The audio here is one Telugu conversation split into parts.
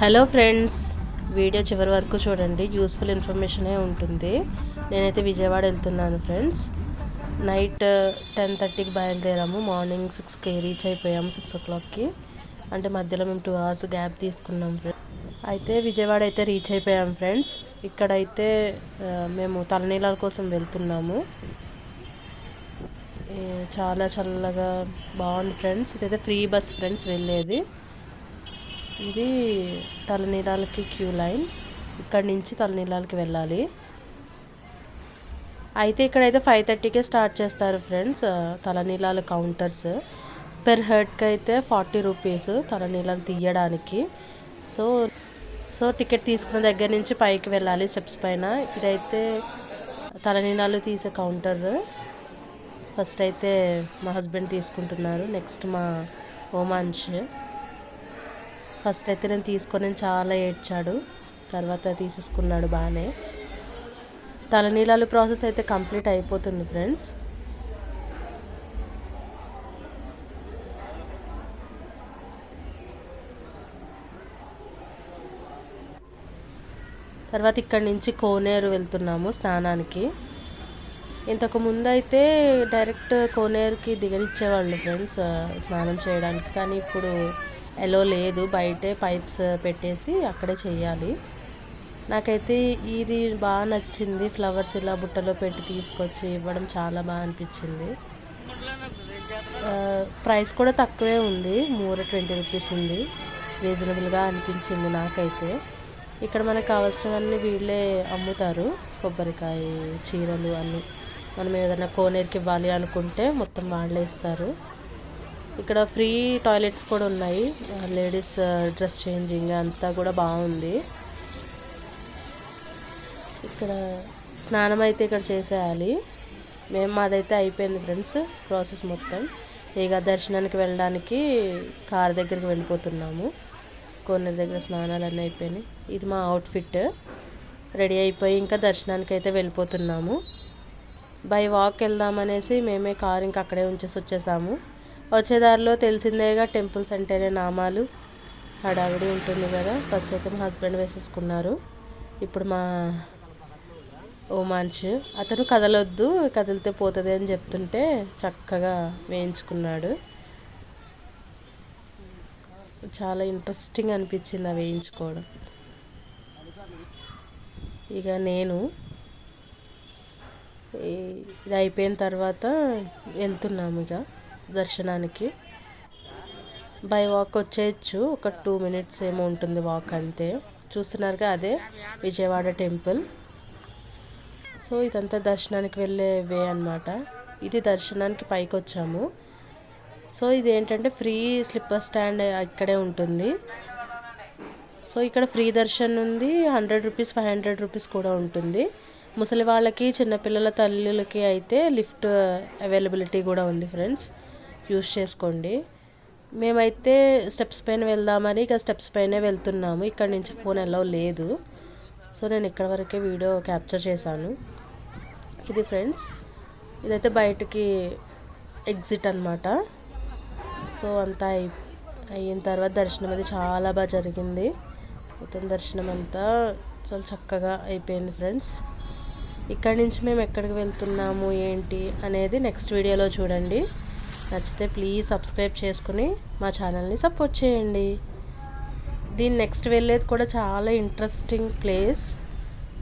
హలో ఫ్రెండ్స్, వీడియో చివరి వరకు చూడండి. యూస్ఫుల్ ఇన్ఫర్మేషనే ఉంటుంది. నేనైతే విజయవాడ వెళ్తున్నాను ఫ్రెండ్స్. నైట్ 10:30కి బయలుదేరాము. మార్నింగ్ 6కి రీచ్ అయిపోయాము. 6 o'clockకి. అంటే మధ్యలో మేము 2 hours గ్యాప్ తీసుకున్నాం ఫ్రెండ్స్. అయితే విజయవాడ అయితే రీచ్ అయిపోయాం ఫ్రెండ్స్. ఇక్కడైతే మేము తలనీలాల కోసం వెళ్తున్నాము. చాలా చల్లగా బాగుంది ఫ్రెండ్స్. ఇదైతే ఫ్రీ బస్ ఫ్రెండ్స్ వెళ్ళేది. ఇది తలనీలాలకి క్యూ లైన్. ఇక్కడి నుంచి తలనీలాలకి వెళ్ళాలి. అయితే ఇక్కడైతే 5:30కే స్టార్ట్ చేస్తారు ఫ్రెండ్స్ తలనీలాల కౌంటర్స్. పెర్ హెడ్కి అయితే 40 rupees తలనీలాలు తీయడానికి. సో టికెట్ తీసుకున్న దగ్గర నుంచి పైకి వెళ్ళాలి స్టెప్స్ పైన. ఇదైతే తలనీలాలు తీసే కౌంటర్. ఫస్ట్ అయితే మా హస్బెండ్ తీసుకుంటున్నారు. నెక్స్ట్ మా ఓమాంష్. ఫస్ట్ అయితే నేను తీసుకొని చాలా ఏడ్చాడు. తర్వాత తీసేసుకున్నాడు బాగానే. తలనీలాలు ప్రాసెస్ అయితే కంప్లీట్ అయిపోతుంది ఫ్రెండ్స్. తర్వాత ఇక్కడి నుంచి కోనేరు వెళ్తున్నాము స్నానానికి. ఇంతకు ముందు అయితే డైరెక్ట్ కోనేరుకి దిగనిచ్చేవాళ్ళు ఫ్రెండ్స్ స్నానం చేయడానికి. కానీ ఇప్పుడు ఎలో లేదు, బయటే పైప్స్ పెట్టేసి అక్కడే చేయాలి. నాకైతే ఇది బాగా నచ్చింది. ఫ్లవర్స్ ఇలా బుట్టలో పెట్టి తీసుకొచ్చి ఇవ్వడం చాలా బాగా అనిపించింది. ప్రైస్ కూడా తక్కువే ఉంది. 20 rupees ఉంది. రీజనబుల్గా అనిపించింది నాకైతే. ఇక్కడ మనకు కావాల్సినవన్నీ వీళ్ళే అమ్ముతారు. కొబ్బరికాయ, చీరలు అన్నీ. మనం ఏదైనా కోనేరుకి ఇవ్వాలి అనుకుంటే మొత్తం వాళ్ళే ఇస్తారు. ఇక్కడ ఫ్రీ టాయిలెట్స్ కూడా ఉన్నాయి. లేడీస్ డ్రెస్ చేంజింగ్ అంతా కూడా బాగుంది. ఇక్కడ స్నానం అయితే ఇక్కడ చేసేయాలి. మాదైతే అయిపోయింది ఫ్రెండ్స్ ప్రాసెస్ మొత్తం. ఇక దర్శనానికి వెళ్ళడానికి కార్ దగ్గరికి వెళ్ళిపోతున్నాము. కోనేరు దగ్గర స్నానాలు అన్నీ అయిపోయినాయి. ఇది మా అవుట్ఫిట్. రెడీ అయిపోయి ఇంకా దర్శనానికి అయితే వెళ్ళిపోతున్నాము. బై వాక్ వెళ్దామనేసి మేమే కార్ ఇంకా అక్కడే ఉంచేసి వచ్చేసాము. వచ్చేదారిలో తెలిసిందేగా టెంపుల్స్ అంటేనే నామాలు, హడావిడి ఉంటుంది కదా. ఫస్ట్ అయితే మా హస్బెండ్ వేసేసుకున్నారు. ఇప్పుడు మా ఓమాంష్ అతను కదలొద్దు, కదిలితే పోతుంది అని చెప్తుంటే చక్కగా వేయించుకున్నాడు. చాలా ఇంట్రెస్టింగ్ అనిపించింది ఆ వేయించుకోవడం. ఇక నేను ఇది అయిపోయిన తర్వాత వెళ్తున్నాము ఇక దర్శనానికి. బై వాక్ వచ్చేయచ్చు. ఒక 2 minutes ఏమో ఉంటుంది వాక్ అంతే. చూస్తున్నారుగా అదే విజయవాడ టెంపుల్. సో ఇదంతా దర్శనానికి వెళ్ళే వే అన్నమాట. ఇది దర్శనానికి పైకి వచ్చాము. సో ఇది ఏంటంటే ఫ్రీ స్లిప్పర్ స్టాండ్ ఇక్కడే ఉంటుంది. సో ఇక్కడ ఫ్రీ దర్శనం ఉంది. 100 rupees 500 rupees కూడా ఉంటుంది. ముసలి వాళ్ళకి, చిన్నపిల్లల తల్లులకి అయితే లిఫ్ట్ అవైలబిలిటీ కూడా ఉంది ఫ్రెండ్స్. యూస్ చేసుకోండి. మేమైతే స్టెప్స్ పైన వెళ్దామని ఇక స్టెప్స్ పైనే వెళ్తున్నాము. ఇక్కడ నుంచి ఫోన్ అలౌ లేదు. సో నేను ఇక్కడ వరకే వీడియో క్యాప్చర్ చేశాను. ఇది ఫ్రెండ్స్, ఇదైతే బయటికి ఎగ్జిట్ అన్నమాట. సో అంతా అయిన తర్వాత దర్శనం అది చాలా బాగా జరిగింది. మొత్తం దర్శనం అంతా చాలా చక్కగా అయిపోయింది ఫ్రెండ్స్. ఇక్కడి నుంచి మేము ఎక్కడికి వెళ్తున్నాము ఏంటి అనేది నెక్స్ట్ వీడియోలో చూడండి. నచ్చితే ప్లీజ్ సబ్స్క్రైబ్ చేసుకుని మా ఛానల్ని సపోర్ట్ చేయండి. దీని నెక్స్ట్ వెళ్ళేది కూడా చాలా ఇంట్రెస్టింగ్ ప్లేస్,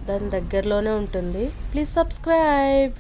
దాని దగ్గరలోనే ఉంటుంది. Please subscribe.